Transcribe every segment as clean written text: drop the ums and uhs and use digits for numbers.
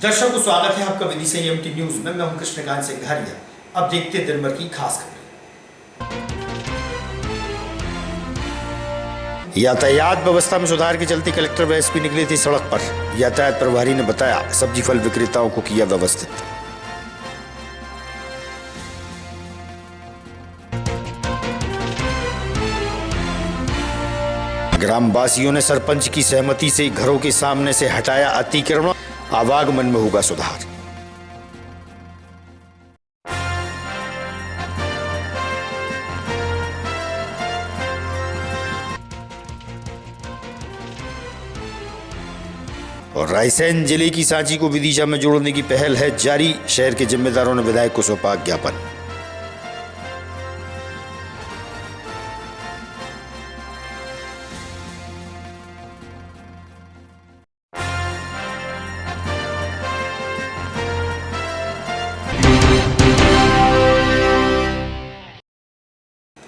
दर्शकों को स्वागत है आपका विधि से एमटी न्यूज में। मैं हूं कृष्णकांत सिंघारिया। अब देखते हैं दिन भर की खास खबरें। यातायात व्यवस्था में सुधार के चलते कलेक्टर व एसपी निकली थी सड़क पर। यातायात प्रभारी ने बताया सब्जी फल विक्रेताओं को किया व्यवस्थित। ग्रामवासियों ने सरपंच की सहमति से घरों के सामने से हटाया अतिक्रमण। आवागमन में होगा सुधार। और रायसेन जिले की सांची को विदिशा में जोड़ने की पहल है जारी। शहर के जिम्मेदारों ने विधायक को सौंपा ज्ञापन।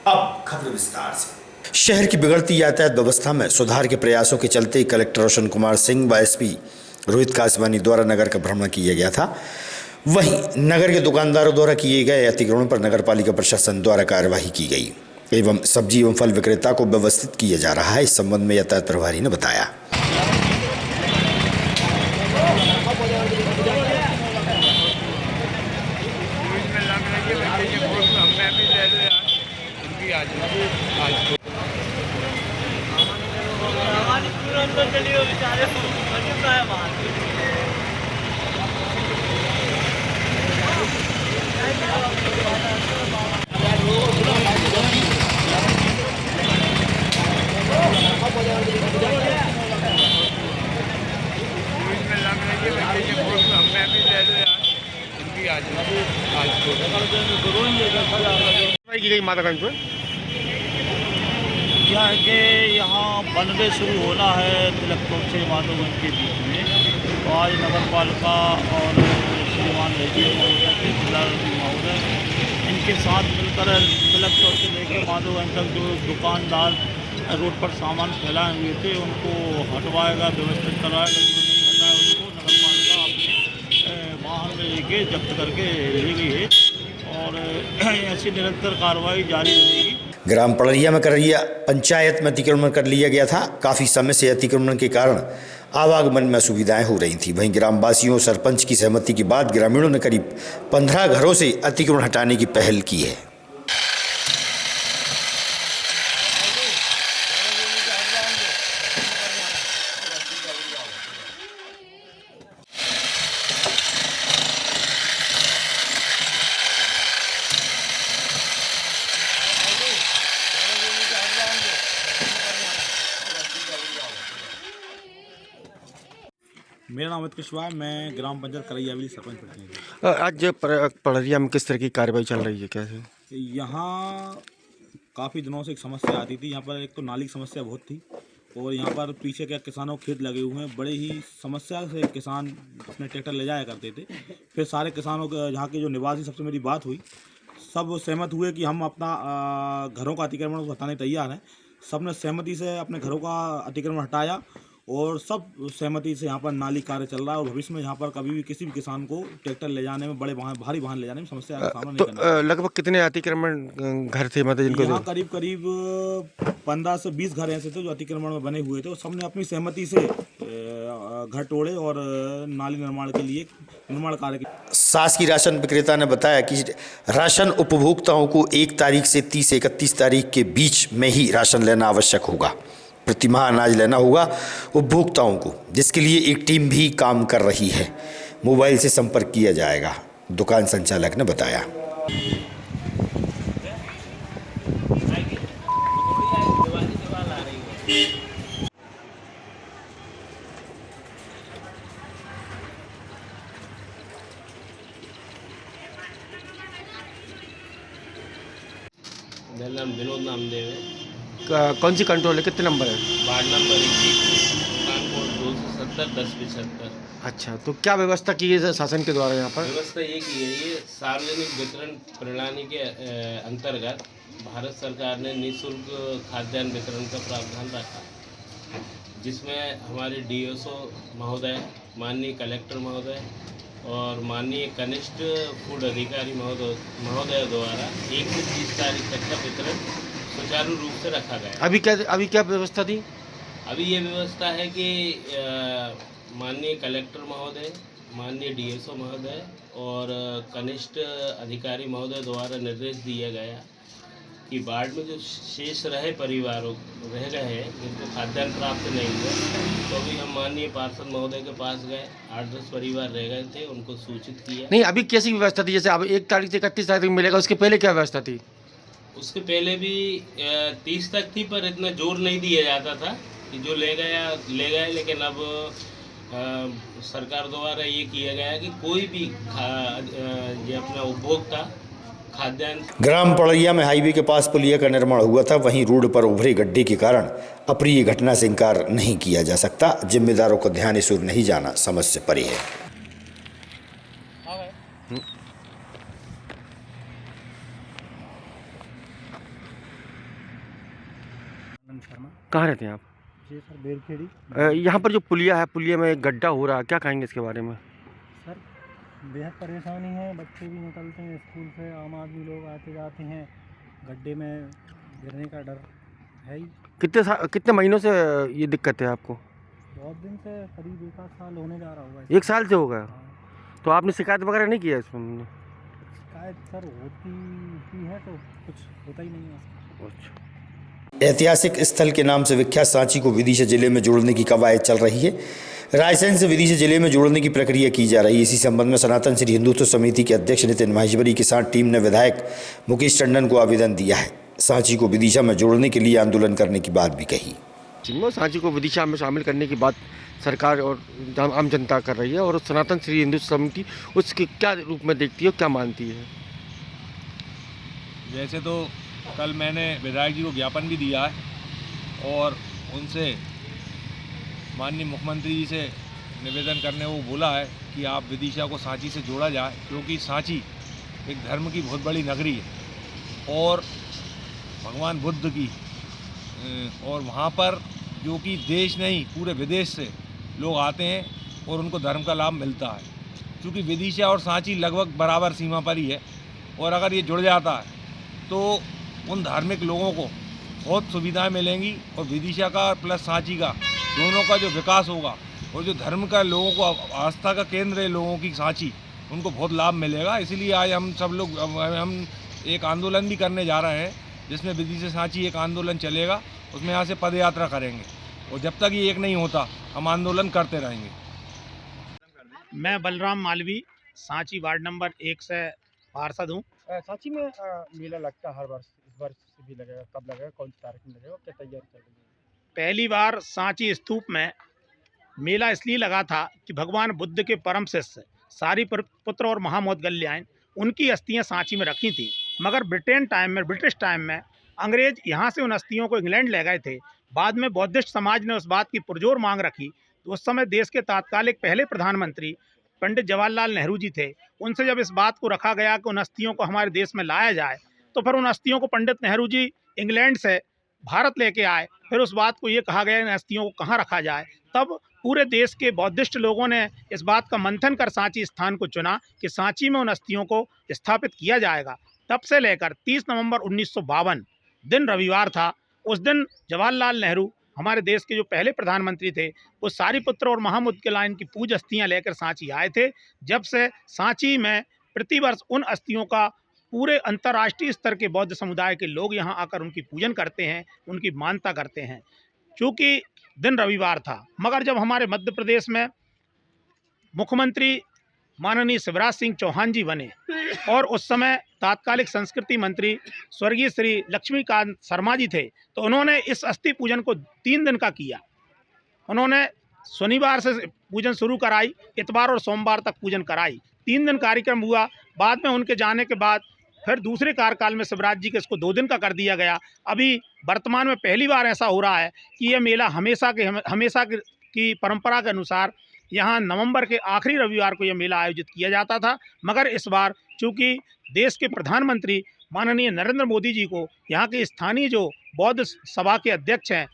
अब खबर विस्तार से। शहर की बिगड़ती यातायात व्यवस्था में सुधार के प्रयासों के चलते कलेक्टर रोशन कुमार सिंह व एसपी रोहित कासवानी द्वारा नगर का भ्रमण किया गया था। वहीं नगर के दुकानदारों द्वारा किए गए अतिक्रमण पर नगरपालिका प्रशासन द्वारा कार्यवाही की गई एवं सब्जी एवं फल विक्रेता को व्यवस्थित किया जा रहा है। इस संबंध में यातायात प्रभारी ने बताया। मातागंज में क्या है कि यहाँ बनवे शुरू होना है तिलक चौक से माधोगंज के बीच में। तो आज नगर पालिका और श्रीमान रेड्डी महोदय इनके साथ मिलकर तिलक चौक से लेकर माधोगंज तक जो दुकानदार रोड पर सामान फैलाए हुए थे उनको हटवाएगा, व्यवस्थित करवाएगा। जो नहीं हटाए उसको नगर पालिका अपने वाहन में लेके जब्त करके ले गई है और ऐसी निरंतर कार्रवाई जारी रहेगी। ग्राम पड़रिया में कररिया पंचायत में अतिक्रमण कर लिया गया था। काफी समय से अतिक्रमण के कारण आवागमन में असुविधाएं हो रही थी। वहीं ग्रामवासियों सरपंच की सहमति के बाद ग्रामीणों ने करीब 15 घरों से अतिक्रमण हटाने की पहल की है। मेरा नाम अमित कुशवाहा है। मैं ग्राम पंचायत करैया सरपंच प्रतिनिधि। आज पड़रिया में किस तरह की कार्रवाई चल रही है? कैसे यहाँ काफ़ी दिनों से एक समस्या आती थी। यहाँ पर एक तो नाली की समस्या बहुत थी और यहाँ पर पीछे क्या किसानों के खेत लगे हुए हैं। बड़े ही समस्या से किसान अपने ट्रैक्टर ले जाया करते थे। फिर सारे किसानों के यहाँ के जो निवासी सबसे मेरी बात हुई, सब सहमत हुए कि हम अपना घरों का अतिक्रमण हटाने तैयार हैं। सब ने सहमति से अपने घरों का अतिक्रमण हटाया और सब सहमति से यहाँ पर नाली कार्य चल रहा है। और भविष्य में यहाँ पर कभी भी किसी भी किसान को ट्रैक्टर ले जाने में, बड़े भारी वाहन ले जाने में समस्या का सामना नहीं करना। लगभग कितने अतिक्रमण घर थे मतलब जिनको? यहाँ करीब 15 से 20 घर ऐसे थे जो अतिक्रमण में बने हुए थे और सबने अपनी सहमति से घर तोड़े और नाली निर्माण के लिए निर्माण कार्य किया। शासकीय राशन विक्रेता ने बताया कि राशन उपभोक्ताओं को 1 तारीख से 30 से 31 तारीख के बीच में ही राशन लेना आवश्यक होगा। प्रतिमाह अनाज लेना होगा उपभोक्ताओं को, जिसके लिए एक टीम भी काम कर रही है। मोबाइल से संपर्क किया जाएगा, दुकान संचालक ने बताया। मेरा नाम विनोद नामदेव है। कौन सी कंट्रोल है? कितने नंबर है? वार्ड नंबर 21, मकान कोड 270-1075। अच्छा, तो क्या व्यवस्था की है शासन के द्वारा यहाँ पर? व्यवस्था ये की है, ये सार्वजनिक वितरण प्रणाली के अंतर्गत भारत सरकार ने निःशुल्क खाद्यान्न वितरण का प्रावधान रखा। जिसमें हमारे डीएसओ महोदय, माननीय कलेक्टर महोदय और माननीय कनिष्ठ फूड अधिकारी महोदय द्वारा 1 से 30 तारीख तक का वितरण सुचारू रूप से रखा गया। अभी क्या व्यवस्था थी? अभी ये व्यवस्था है कि माननीय कलेक्टर महोदय, माननीय डीएसओ महोदय और कनिष्ठ अधिकारी महोदय द्वारा निर्देश दिया गया कि वार्ड में जो शेष रह गए हैं जिनको खाद्यान्न प्राप्त नहीं हुआ, तो अभी हम माननीय पार्षद महोदय के पास गए। 8-10 परिवार रह गए थे, उनको सूचित किया। नहीं, अभी कैसी व्यवस्था थी? जैसे अब 1 तारीख से 31 तारीख तक मिलेगा, उसके पहले क्या व्यवस्था थी? उसके पहले भी 30 तक थी, पर इतना जोर नहीं दिया जाता था कि जो ले गए। लेकिन अब सरकार द्वारा ये किया गया है कि कोई भी ये अपना उपभोक्ता खाद्यान्न। ग्राम पड़ैया में हाईवे के पास पुलिया का निर्माण हुआ था, वहीं रोड पर उभरे गड्ढे के कारण अप्रिय घटना से इनकार नहीं किया जा सकता। जिम्मेदारों को ध्यान इस ओर नहीं जाना समझ से परे है। कहाँ रहते हैं आप? जी सर, बेलखेड़ी। यहाँ पर जो पुलिया है, पुलिया में एक गड्ढा हो रहा है, क्या कहेंगे इसके बारे में? सर, बेहद परेशानी है। बच्चे भी निकलते हैं स्कूल से, आम आदमी लोग आते जाते हैं, गड्ढे में गिरने का डर है ही। कितने महीनों से ये दिक्कत है आपको? बहुत दिन से, करीब 1 आध साल होने जा रहा होगा। 1 साल से हो गया? हाँ। तो आपने शिकायत वगैरह नहीं किया इसमें? शिकायत सर होती ही है, तो कुछ होता ही नहीं है। अच्छा। ऐतिहासिक स्थल के नाम से विख्यात सांची को विदिशा जिले में जोड़ने की कवायद चल रही है। रायसेन से विदिशा जिले में जोड़ने की प्रक्रिया की जा रही है। इसी संबंध में सनातन श्री हिंदुत्व समिति के अध्यक्ष नितिन माहेश्वरी के साथ टीम ने विधायक मुकेश टंडन को आवेदन दिया है। सांची को विदिशा में जोड़ने के लिए आंदोलन करने की बात भी कही। सांची को विदिशा में शामिल करने की बात सरकार और आम जनता कर रही है, और सनातन श्री हिंदुत्व समिति उसके क्या रूप में देखती है, क्या मानती है? जैसे तो कल मैंने विधायक जी को ज्ञापन भी दिया है और उनसे माननीय मुख्यमंत्री जी से निवेदन करने वो बोला है कि आप विदिशा को सांची से जोड़ा जाए, क्योंकि सांची एक धर्म की बहुत बड़ी नगरी है और भगवान बुद्ध की, और वहाँ पर जो कि देश नहीं पूरे विदेश से लोग आते हैं और उनको धर्म का लाभ मिलता है। क्योंकि विदिशा और सांची लगभग बराबर सीमा पर ही है, और अगर ये जुड़ जाता है तो उन धार्मिक लोगों को बहुत सुविधाएं मिलेंगी, और विदिशा का प्लस सांची का दोनों का जो विकास होगा, और जो धर्म का लोगों को आस्था का केंद्र है लोगों की सांची, उनको बहुत लाभ मिलेगा। इसीलिए आज हम सब लोग हम एक आंदोलन भी करने जा रहे हैं, जिसमें विदिशा सांची एक आंदोलन चलेगा। उसमें यहाँ से पद यात्रा करेंगे, और जब तक ये एक नहीं होता हम आंदोलन करते रहेंगे। मैं बलराम मालवी, सांची वार्ड नंबर 1 से पार्षद हूँ। सांची में मेला लगता है हर वर्ष, इस वर्ष भी लगेगा। कब लगेगा, कौन सी तारीख में लगेगा, क्या तैयारी चल रही है? पहली बार सांची स्तूप में मेला इसलिए लगा था कि भगवान बुद्ध के परम शिष्य सारिपुत्र और महामौदगल्यायन उनकी अस्थियां सांची में रखी थी। मगर ब्रिटिश टाइम में अंग्रेज यहाँ से उन अस्थियों को इंग्लैंड ले गए थे। बाद में बौद्धिस्ट समाज ने उस बात की पुरजोर मांग रखी, तो उस समय देश के तात्कालिक पहले प्रधानमंत्री पंडित जवाहरलाल नेहरू जी थे। उनसे जब इस बात को रखा गया कि उन अस्थियों को हमारे देश में लाया जाए, तो फिर उन अस्थियों को पंडित नेहरू जी इंग्लैंड से भारत लेके आए। फिर उस बात को ये कहा गया इन अस्थियों को कहाँ रखा जाए। तब पूरे देश के बौद्धिस्ट लोगों ने इस बात का मंथन कर सांची स्थान को चुना कि सांची में उन अस्थियों को स्थापित किया जाएगा। तब से लेकर 30 नवंबर 1952 दिन रविवार था। उस दिन जवाहरलाल नेहरू हमारे देश के जो पहले प्रधानमंत्री थे, वो सारिपुत्र और महामौदगल्यायन की पूज अस्थियाँ लेकर सांची आए थे। जब से सांची में प्रतिवर्ष उन अस्थियों का पूरे अंतर्राष्ट्रीय स्तर के बौद्ध समुदाय के लोग यहाँ आकर उनकी पूजन करते हैं, उनकी मानता करते हैं। चूँकि दिन रविवार था, मगर जब हमारे मध्य प्रदेश में मुख्यमंत्री माननीय शिवराज सिंह चौहान जी बने, और उस समय तात्कालिक संस्कृति मंत्री स्वर्गीय श्री लक्ष्मीकांत शर्मा जी थे, तो उन्होंने इस अस्थि पूजन को 3 दिन का किया। उन्होंने शनिवार से पूजन शुरू कराई, इतवार और सोमवार तक पूजन कराई। 3 दिन कार्यक्रम हुआ। बाद में उनके जाने के बाद फिर दूसरे कार्यकाल में शिवराज जी के इसको 2 दिन का कर दिया गया। अभी वर्तमान में पहली बार ऐसा हो रहा है कि यह मेला हमेशा की परंपरा के अनुसार यहाँ नवंबर के आखिरी रविवार को यह मेला आयोजित किया जाता था। मगर इस बार चूँकि देश के प्रधानमंत्री माननीय नरेंद्र मोदी जी को यहाँ के स्थानीय जो बौद्ध सभा के अध्यक्ष हैं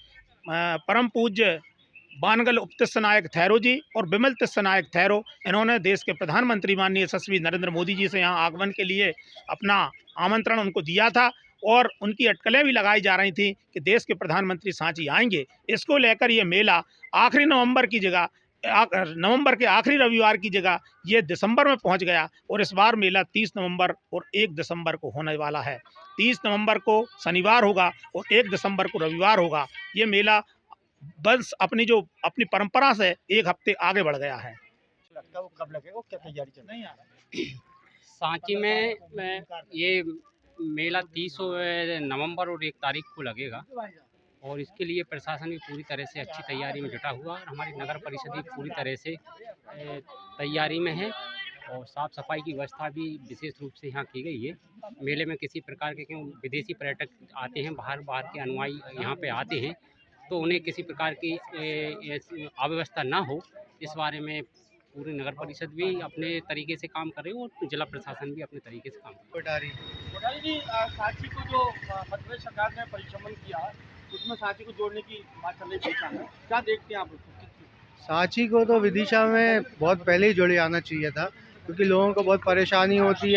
परम पूज्य बानगल उपतिस्थ नायक थैरो जी और बिमल तिस्थ नायक थैरो, इन्होंने देश के प्रधानमंत्री माननीय यशस्वी नरेंद्र मोदी जी से यहाँ आगमन के लिए अपना आमंत्रण उनको दिया था और उनकी अटकलें भी लगाई जा रही थी कि देश के प्रधानमंत्री सांची आएंगे। इसको लेकर ये मेला आखिरी नवंबर की जगह, नवंबर के आखिरी रविवार की जगह ये दिसंबर में पहुंच गया और इस बार मेला 30 नवंबर और 1 दिसंबर को होने वाला है। 30 नवंबर को शनिवार होगा और 1 दिसंबर को रविवार होगा। ये मेला बस अपनी परंपरा से 1 हफ्ते आगे बढ़ गया है। लगता है वो कब लगेगा, क्या तैयारी चल रही है? सांची में ये मेला 30 नवंबर और 1 तारीख को लगेगा और इसके लिए प्रशासन भी पूरी तरह से अच्छी तैयारी में जुटा हुआ और हमारी नगर परिषद भी पूरी तरह से तैयारी में है और साफ़ सफाई की व्यवस्था भी विशेष रूप से यहाँ की गई है। मेले में किसी प्रकार के क्यों विदेशी पर्यटक आते हैं, बाहर के अनुयायी यहाँ पे आते हैं, तो उन्हें किसी प्रकार की अव्यवस्था ना हो, इस बारे में पूरी नगर परिषद भी अपने तरीके से काम कर रही है और जिला प्रशासन भी अपने तरीके से काम कर रही है। कोठारी जी, सांची को जो मध्य प्रदेश सरकार ने परिश्रमण किया, उसमें सांची को जोड़ने की बात चल रही है, क्या देखते हैं आप उसको? सांची को तो विदिशा में बहुत पहले ही जोड़े आना चाहिए था, क्योंकि लोगों को बहुत परेशानी होती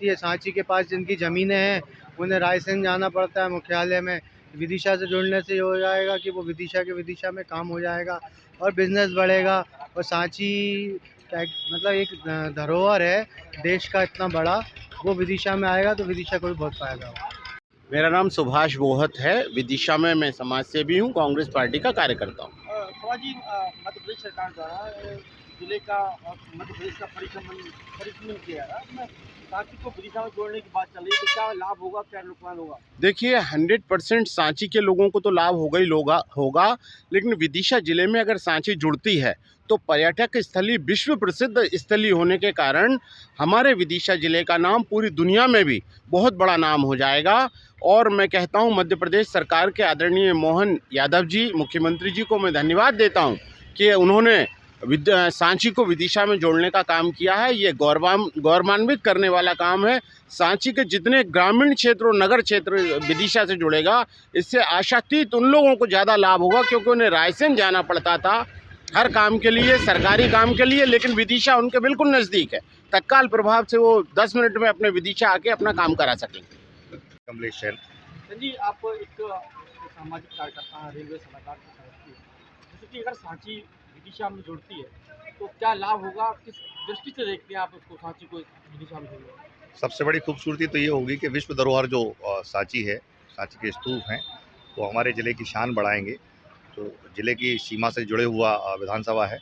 है। सांची के पास जिनकी ज़मीनें हैं उन्हें रायसेन जाना पड़ता है मुख्यालय में। विदिशा से जुड़ने से ये हो जाएगा कि वो विदिशा में काम हो जाएगा और बिजनेस बढ़ेगा। और सांची क्या मतलब एक धरोहर है देश का इतना बड़ा, वो विदिशा में आएगा तो विदिशा को भी बहुत फायदा होगा। मेरा नाम सुभाष बोहत है। विदिशा में मैं समाज सेवी हूँ, कांग्रेस पार्टी का कार्यकर्ता हूँ। जी, मध्य प्रदेश सरकार द्वारा जिले का और मध्य प्रदेश का परिश्रमण किया जा रहा है, सांची को विदिशा में जोड़ने की बात चल रही है, तो क्या लाभ होगा, क्या नुकसान होगा? देखिए, 100% सांची के लोगों को तो लाभ होगा, लेकिन विदिशा जिले में अगर सांची जुड़ती है तो पर्यटक स्थली, विश्व प्रसिद्ध स्थली होने के कारण हमारे विदिशा जिले का नाम पूरी दुनिया में भी बहुत बड़ा नाम हो जाएगा। और मैं कहता हूं, मध्य प्रदेश सरकार के आदरणीय मोहन यादव जी, मुख्यमंत्री जी को मैं धन्यवाद देता हूं कि उन्होंने सांची को विदिशा में जोड़ने का काम किया है। ये गौरवान्वित करने वाला काम है। सांची के जितने ग्रामीण क्षेत्र और नगर क्षेत्र विदिशा से जुड़ेगा, इससे आशातीत उन लोगों को ज़्यादा लाभ होगा, क्योंकि उन्हें रायसेन जाना पड़ता था हर काम के लिए, सरकारी काम के लिए, लेकिन विदिशा उनके बिल्कुल नज़दीक है। तत्काल प्रभाव से वो 10 मिनट में अपने विदिशा आके अपना काम करा सकेंगे। कमलेश सेन जी, आप एक सामाजिक कार्यकर्ता हैं, रेलवे सलाहकार की समझती है, जैसे कि अगर सांची विदिशा में जुड़ती है तो क्या लाभ होगा, किस दृष्टि से देखते हैं आप उसको, सांची को विदिशा में जोड़ना? सबसे बड़ी खूबसूरती तो ये होगी कि विश्व धरोहर जो सांची है, सांची के स्तूप हैं, तो हमारे ज़िले की शान बढ़ाएंगे। तो ज़िले की सीमा से जुड़े हुआ विधानसभा है,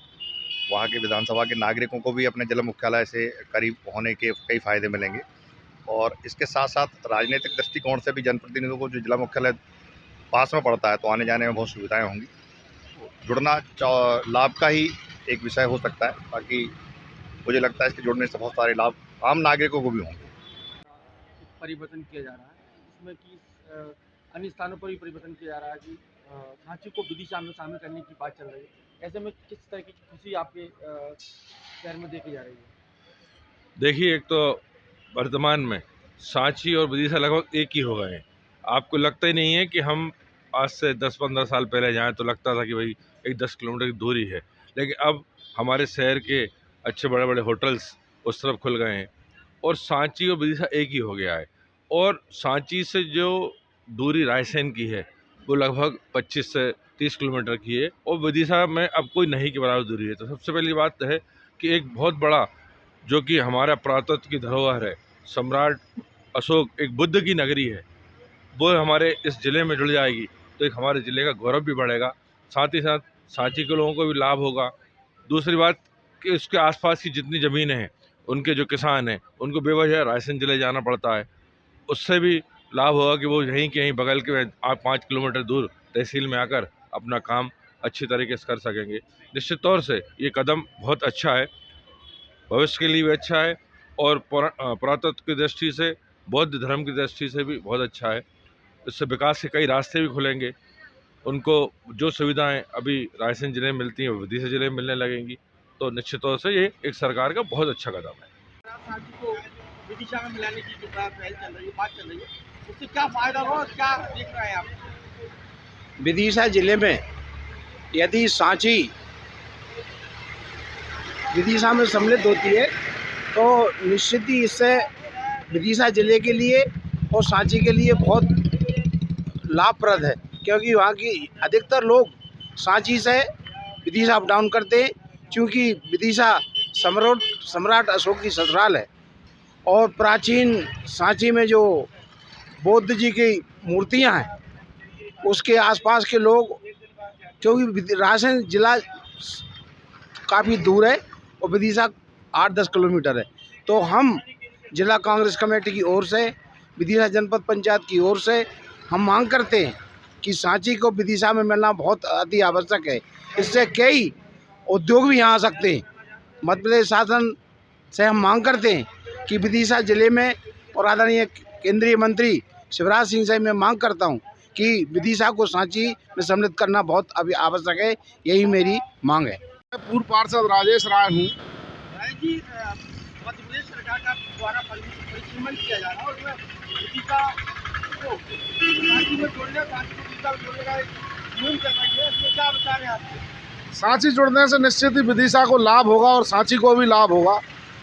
वहाँ के विधानसभा के नागरिकों को भी अपने जिला मुख्यालय से करीब होने के कई फ़ायदे मिलेंगे। और इसके साथ साथ राजनीतिक दृष्टिकोण से भी जनप्रतिनिधियों को जो जिला मुख्यालय पास में पड़ता है, तो आने जाने में बहुत सुविधाएँ होंगी। जुड़ना लाभ का ही एक विषय हो सकता है, बाकी मुझे लगता है इसके जुड़ने से बहुत सारे लाभ आम नागरिकों को भी होंगे। परिवर्तन किया जा रहा है इसमें कि अन्य स्थानों पर भी परिवर्तन किया जा रहा है कि सांची को विदिशा में शामिल करने की बात चल रही है। ऐसे में किस तरह की खुशी आपके शहर में देखी जा रही है? देखिए, एक तो वर्तमान में सांची और विदिशा लगभग एक ही हो गए हैं। आपको लगता ही नहीं है कि हम आज से 10-15 साल पहले जाएँ तो लगता था कि भाई एक 10 किलोमीटर की दूरी है, लेकिन अब हमारे शहर के अच्छे बड़े बड़े होटल्स उस तरफ खुल गए हैं और सांची और विदिशा एक ही हो गया है। और सांची से जो दूरी रायसेन की है वो लगभग 25 से 30 किलोमीटर की है और विदिशा में अब कोई नहीं के बराबर दूरी है। तो सबसे पहली बात है कि एक बहुत बड़ा, जो कि हमारा पुरातत्व की धरोहर है, सम्राट अशोक एक बुद्ध की नगरी है, वो हमारे इस ज़िले में जुड़ जाएगी तो एक हमारे ज़िले का गौरव भी बढ़ेगा, साथ ही साथ सांची के लोगों को भी लाभ होगा। दूसरी बात कि उसके आसपास की जितनी ज़मीनें हैं, उनके जो किसान हैं, उनको बेवजह रायसेन ज़िले जाना पड़ता है, उससे भी लाभ होगा कि वो यहीं के यहीं बगल के 5 किलोमीटर दूर तहसील में आकर अपना काम अच्छी तरीके से कर सकेंगे। निश्चित तौर से ये कदम बहुत अच्छा है, भविष्य के लिए भी अच्छा है और पुरातत्व की दृष्टि से, बौद्ध धर्म की दृष्टि से भी बहुत अच्छा है। इससे विकास के कई रास्ते भी खुलेंगे। उनको जो सुविधाएं अभी रायसेन ज़िले में मिलती हैं वो विदिशा ज़िले में मिलने लगेंगी। तो निश्चित तौर से ये एक सरकार का बहुत अच्छा कदम है। सांची को विदिशा में मिलाने की जो पहल चल रही है, बात चल रही है, उससे क्या फ़ायदा होगा, क्या देख रहे हैं आप? विदिशा ज़िले में यदि सांची विदिशा में सम्मिलित होती है तो निश्चित ही इससे विदिशा ज़िले के लिए और सांची के लिए बहुत लाभप्रद है, क्योंकि वहाँ की अधिकतर लोग सांची से विदिशा अप डाउन करते हैं, क्योंकि विदिशा सम्राट अशोक की ससुराल है और प्राचीन सांची में जो बौद्ध जी की मूर्तियां हैं उसके आसपास के लोग, क्योंकि रायसेन जिला काफ़ी दूर है और विदिशा 8-10 किलोमीटर है, तो हम जिला कांग्रेस कमेटी की ओर से विदिशा जनपद पंचायत की ओर से हम मांग करते हैं कि सांची को विदिशा में मिलना बहुत अति आवश्यक है। इससे कई उद्योग भी यहाँ आ सकते हैं। मध्य प्रदेश शासन से हम मांग करते हैं कि विदिशा ज़िले में, और आदरणीय केंद्रीय मंत्री शिवराज सिंह से मैं मांग करता हूं कि विदिशा को सांची में सम्मिलित करना बहुत अभी आवश्यक है। यही मेरी मांग है। मैं पूर्व पार्षद राजेश राय हूँ। जी, मध्य प्रदेश सरकार का द्वारा परिसीमन किया जा रहा है और उसमें विदिशा को सांची में जोड़ने, सांची को विदिशा में जोड़ने का एक मुहिम चल रही है, इसमें क्या विचार है आपके? सांची जुड़ने से निश्चित ही विदिशा को लाभ होगा और सांची को भी लाभ होगा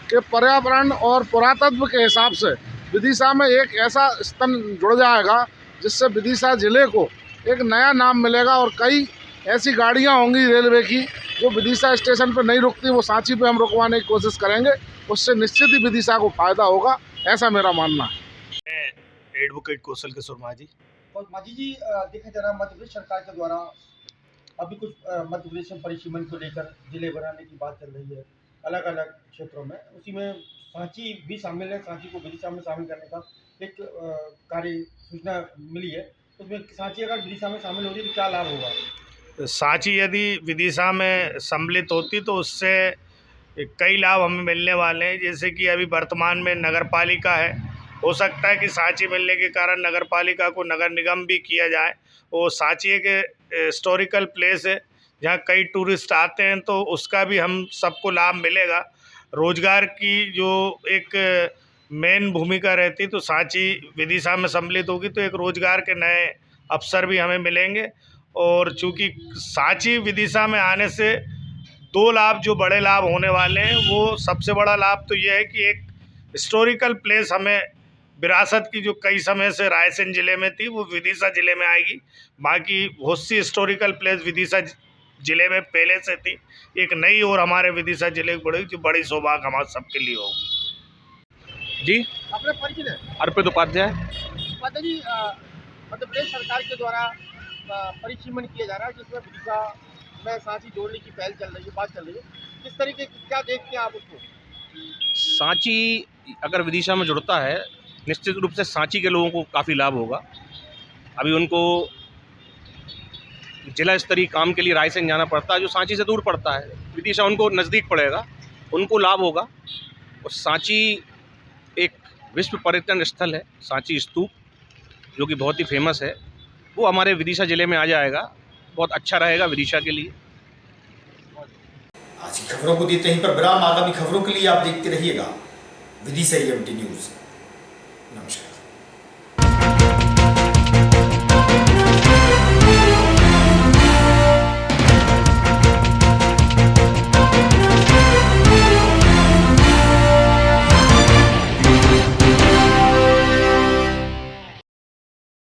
कि पर्यावरण और पुरातत्व के हिसाब से विदिशा में एक ऐसा स्तंभ जुड़ जाएगा जिससे विदिशा ज़िले को एक नया नाम मिलेगा और कई ऐसी गाड़ियां होंगी रेलवे की जो विदिशा स्टेशन पर नहीं रुकती, वो सांची पे हम रुकवाने की कोशिश करेंगे। उससे निश्चित ही विदिशा को फ़ायदा होगा, ऐसा मेरा मानना है। मैं एडवोकेट कौशल किशोर माझी। और माझी जी, देखा जा रहा है मध्य प्रदेश सरकार के द्वारा अभी कुछ मध्य प्रदेश में परिसीमन को लेकर जिले बनाने की बात चल रही है अलग अलग क्षेत्रों में, उसी में सांची भी शामिल है। सांची को विदिशा में शामिल करने का एक कार्य सूचना मिली है, उसमें सांची अगर विदिशा में शामिल होती तो क्या लाभ होगा? सांची यदि विदिशा में सम्मिलित होती तो उससे कई लाभ हमें मिलने वाले हैं। जैसे कि अभी वर्तमान में नगर पालिका है, हो सकता है कि सांची मिलने के कारण नगर पालिका को नगर निगम भी किया जाए। और सांची एक हिस्टोरिकल प्लेस है जहाँ कई टूरिस्ट आते हैं, तो उसका भी हम सबको लाभ मिलेगा। रोजगार की जो एक मेन भूमिका रहती, तो सांची विदिशा में सम्मिलित होगी तो एक रोजगार के नए अवसर भी हमें मिलेंगे। और चूँकि सांची विदिशा में आने से दो लाभ जो बड़े लाभ होने वाले हैं, वो सबसे बड़ा लाभ तो ये है कि एक हिस्टोरिकल प्लेस हमें विरासत की जो कई समय से रायसेन ज़िले में थी वो विदिशा ज़िले में आएगी। बाकी बहुत सी हिस्टोरिकल प्लेस विदिशा ज़िले में पहले से थी, एक नई और हमारे विदिशा ज़िले की बड़ी जो बड़ी सौभाग्य हमारे सबके लिए होगी। जी, अपने परिचय है? अर्पित उपाध्याय। जी, मध्य प्रदेश सरकार के द्वारा परिसीमन किया जा रहा है जिसमें विदिशा में सांची जोड़ने की पहल चल रही है, बात चल रही है, किस तरीके क्या देखते हैं आप उसको? सांची अगर विदिशा में जुड़ता है निश्चित रूप से सांची के लोगों को काफ़ी लाभ होगा। अभी उनको जिला स्तरीय काम के लिए रायसेन जाना पड़ता है जो सांची से दूर पड़ता है, विदिशा उनको नज़दीक पड़ेगा, उनको लाभ होगा। और सांची एक विश्व पर्यटन स्थल है, सांची स्तूप जो कि बहुत ही फेमस है, वो हमारे विदिशा ज़िले में आ जाएगा, बहुत अच्छा रहेगा विदिशा के लिए। आज की खबरों को देते हैं पर विराम। आगामी खबरों के लिए आप देखते रहिएगा विदिशा EMT न्यूज़। नमस्कार।